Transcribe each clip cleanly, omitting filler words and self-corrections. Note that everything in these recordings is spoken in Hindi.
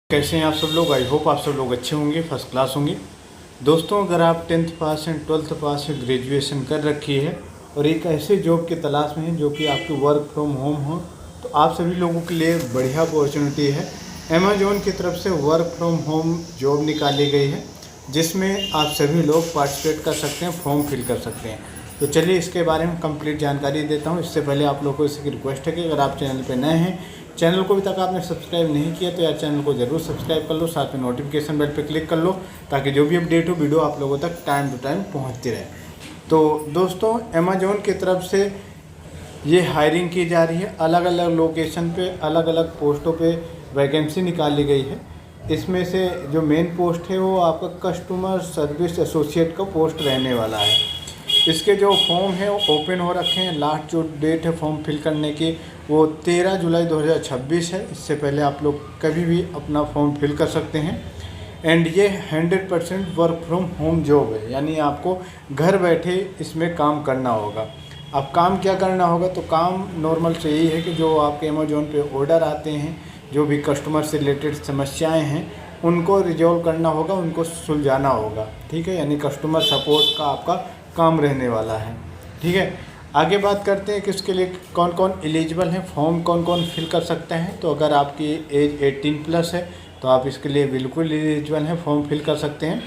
कैसे हैं आप सब लोग। आई होप आप सब लोग अच्छे होंगे, फर्स्ट क्लास होंगे। दोस्तों, अगर आप 10th पास हैं, 12th पास हैं, ग्रेजुएशन कर रखी है और एक ऐसे जॉब की तलाश में है जो कि आपकी वर्क फ्रॉम होम हो, तो आप सभी लोगों के लिए बढ़िया अपॉर्चुनिटी है। अमेजोन की तरफ से वर्क फ्रॉम होम जॉब निकाली गई है जिसमें आप सभी लोग पार्टिसिपेट कर सकते हैं, फॉर्म फिल कर सकते हैं। तो चलिए इसके बारे में कंप्लीट जानकारी देता हूँ। इससे पहले आप लोगों को इसकी रिक्वेस्ट है कि अगर आप चैनल पर नए हैं, चैनल को अभी तक आपने सब्सक्राइब नहीं किया तो यार चैनल को ज़रूर सब्सक्राइब कर लो, साथ में नोटिफिकेशन बेल पर क्लिक कर लो ताकि जो भी अपडेट हो वीडियो आप लोगों तक टाइम टू टाइम पहुंचती रहे। तो दोस्तों, अमेजोन की तरफ से ये हायरिंग की जा रही है। अलग अलग लोकेशन पे अलग अलग पोस्टों पे वैकेंसी निकाली गई है। इसमें से जो मेन पोस्ट है वो आपका कस्टमर सर्विस एसोसिएट का पोस्ट रहने वाला है। इसके जो फॉर्म है वो ओपन हो रखे हैं। लास्ट जो डेट है फॉर्म फिल करने की वो 13 जुलाई 2026 है। इससे पहले आप लोग कभी भी अपना फॉर्म फिल कर सकते हैं। एंड ये 100% वर्क फ्रॉम होम जॉब है, यानी आपको घर बैठे इसमें काम करना होगा। अब काम क्या करना होगा, तो काम नॉर्मल से यही है कि जो आपके अमेजोन पे ऑर्डर आते हैं, जो भी कस्टमर से रिलेटेड समस्याएं हैं उनको रिजॉल्व करना होगा, उनको सुलझाना होगा। ठीक है, यानी कस्टमर सपोर्ट का आपका काम रहने वाला है। ठीक है, आगे बात करते हैं कि इसके लिए कौन कौन एलिजिबल हैं, फॉर्म कौन कौन फिल कर सकते हैं। तो अगर आपकी एज 18+ है तो आप इसके लिए बिल्कुल एलिजिबल हैं, फॉर्म फिल कर सकते हैं।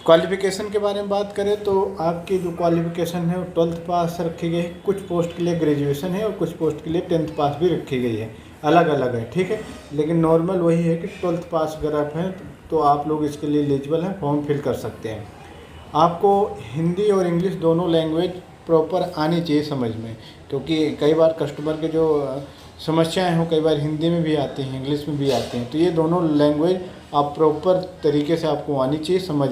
क्वालिफ़िकेशन के बारे में बात करें तो आपकी जो क्वालिफ़िकेशन है वो 12th पास रखी गई है। कुछ पोस्ट के लिए ग्रेजुएशन है और कुछ पोस्ट के लिए 10th पास भी रखी गई है, अलग अलग है। ठीक है, लेकिन नॉर्मल वही है कि 12th पास अगर आप हैं तो आप लोग इसके लिए एलिजिबल हैं, फॉर्म फिल कर सकते हैं। आपको हिंदी और इंग्लिश दोनों लैंग्वेज प्रॉपर आनी चाहिए समझ में, क्योंकि कई बार कस्टमर के जो समस्याएं हो कई बार हिंदी में भी आती हैं, इंग्लिश में भी आती हैं। तो ये दोनों लैंग्वेज आप प्रॉपर तरीके से आपको आनी चाहिए, समझ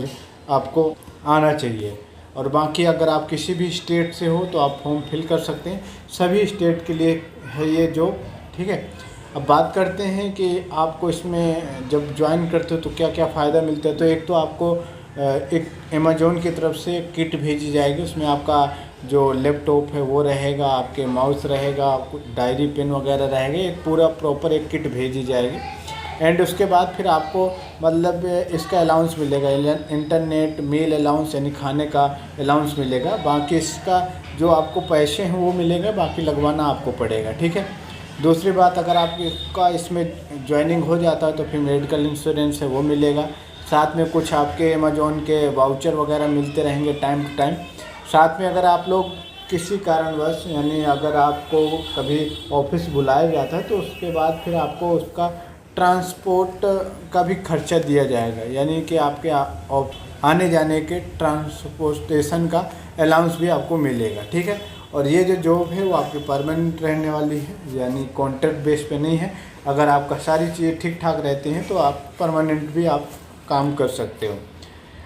आपको आना चाहिए। और बाकी अगर आप किसी भी स्टेट से हो तो आप फॉर्म फिल कर सकते हैं। सभी स्टेट के लिए है ये जॉब। ठीक है, अब बात करते हैं कि आपको इसमें जब ज्वाइन करते हो तो क्या क्या फ़ायदा मिलता है। तो एक तो आपको एक अमेजोन की तरफ से किट भेजी जाएगी। उसमें आपका जो लैपटॉप है वो रहेगा, आपके माउस रहेगा, डायरी पेन वगैरह रहेगा, एक पूरा प्रॉपर एक किट भेजी जाएगी। एंड उसके बाद फिर आपको मतलब इसका अलाउंस मिलेगा, इंटरनेट मेल अलाउंस यानी खाने का अलाउंस मिलेगा। बाकी इसका जो आपको पैसे हैं वो मिलेगा, बाकी लगवाना आपको पड़ेगा। ठीक है, दूसरी बात, अगर आपका इसमें ज्वाइनिंग हो जाता है तो फिर मेडिकल इंश्योरेंस है वो मिलेगा। साथ में कुछ आपके अमेजोन के वाउचर वगैरह मिलते रहेंगे टाइम टू टाइम। साथ में अगर आप लोग किसी कारणवश यानी अगर आपको कभी ऑफिस बुलाया जाता है तो उसके बाद फिर आपको उसका ट्रांसपोर्ट का भी खर्चा दिया जाएगा, यानी कि आपके आने जाने के ट्रांसपोर्टेशन का अलाउंस भी आपको मिलेगा। ठीक है, और ये जो जॉब है वो आपकी परमानेंट रहने वाली है, यानी कॉन्ट्रैक्ट बेस पे नहीं है। अगर आपका सारी चीज़ें ठीक ठाक रहती हैं तो आप परमानेंट भी आप काम कर सकते हो।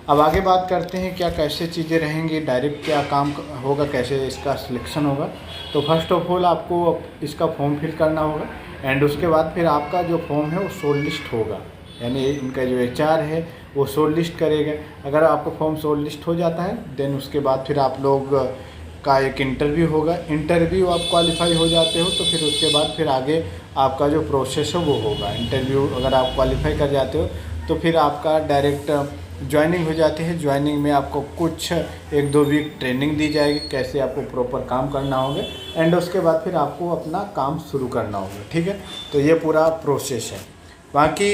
अब आगे बात करते हैं क्या कैसे चीज़ें रहेंगी, डायरेक्ट क्या काम होगा, कैसे इसका सिलेक्शन होगा। तो फर्स्ट ऑफ ऑल आपको इसका फॉर्म फिल करना होगा एंड उसके बाद फिर आपका जो फॉर्म है वो शॉर्ट लिस्ट होगा, यानी इनका जो HR है वो शॉर्ट लिस्ट करेगा। अगर आपका फॉर्म शॉर्ट लिस्ट हो जाता है देन उसके बाद फिर आप लोग का एक इंटरव्यू होगा। इंटरव्यू आप क्वालिफाई हो जाते हो तो फिर उसके बाद फिर आगे आपका जो प्रोसेस है वो होगा। इंटरव्यू अगर आप क्वालिफाई कर जाते हो तो फिर आपका डायरेक्ट ज्वाइनिंग हो जाती है। ज्वाइनिंग में आपको कुछ 1-2 वीक ट्रेनिंग दी जाएगी, कैसे आपको प्रॉपर काम करना होगा एंड उसके बाद फिर आपको अपना काम शुरू करना होगा। ठीक है, तो ये पूरा प्रोसेस है। बाकी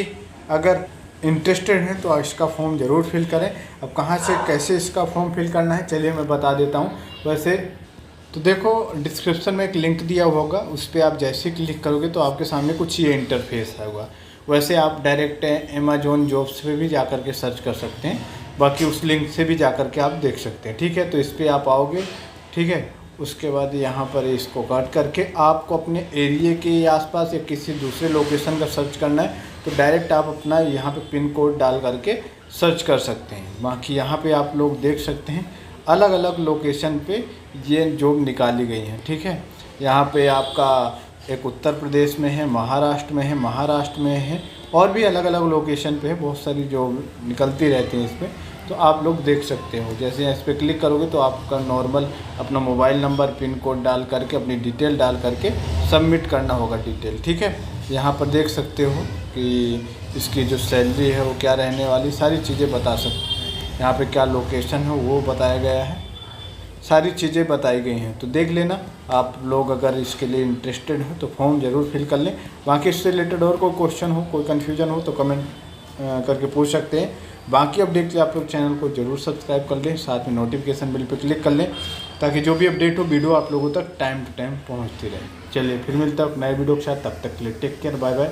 अगर इंटरेस्टेड हैं तो इसका फॉर्म ज़रूर फिल करें। अब कहाँ से कैसे इसका फॉर्म फिल करना है चलिए मैं बता देता हूँ। वैसे तो देखो डिस्क्रिप्शन में एक लिंक दिया होगा, उस पर आप जैसे ही क्लिक करोगे तो आपके सामने कुछ ये इंटरफेस आएगा। वैसे आप डायरेक्ट अमेजोन जॉब्स पे भी जा कर के सर्च कर सकते हैं, बाकी उस लिंक से भी जा कर के आप देख सकते हैं। ठीक है, तो इस पर आप आओगे। ठीक है, उसके बाद यहाँ पर इसको काट करके आपको अपने एरिया के आसपास या किसी दूसरे लोकेशन का सर्च करना है तो डायरेक्ट आप अपना यहाँ पे पिन कोड डाल करके सर्च कर सकते हैं। बाकी यहाँ पे आप लोग देख सकते हैं अलग अलग लोकेशन पे ये जॉब निकाली गई हैं। ठीक है, यहाँ पे आपका एक उत्तर प्रदेश में है, महाराष्ट्र में है और भी अलग अलग लोकेशन पे है। बहुत सारी जॉब निकलती रहती हैं इस पर, तो आप लोग देख सकते हो। जैसे इस पर क्लिक करोगे तो आपका नॉर्मल अपना मोबाइल नंबर पिन कोड डाल करके अपनी डिटेल डाल करके सबमिट करना होगा डिटेल। ठीक है, यहाँ पर देख सकते हो कि इसकी जो सैलरी है वो क्या रहने वाली, सारी चीज़ें बता सकते। यहाँ पे क्या लोकेशन है वो बताया गया है, सारी चीज़ें बताई गई हैं। तो देख लेना, आप लोग अगर इसके लिए इंटरेस्टेड हो तो फॉर्म ज़रूर फिल कर लें। बाकी इससे रिलेटेड और कोई क्वेश्चन हो, कोई कन्फ्यूजन हो तो कमेंट करके पूछ सकते हैं। बाकी अपडेट के लिए आप लोग चैनल को जरूर सब्सक्राइब कर लें, साथ में नोटिफिकेशन बिल पर क्लिक कर लें ताकि जो भी अपडेट हो वीडियो आप लोगों तक टाइम टू टाइम पहुँचती रहे। चलिए फिर मिलता है नए वीडियो के साथ, तब तक के लिए टेक केयर, बाय बाय।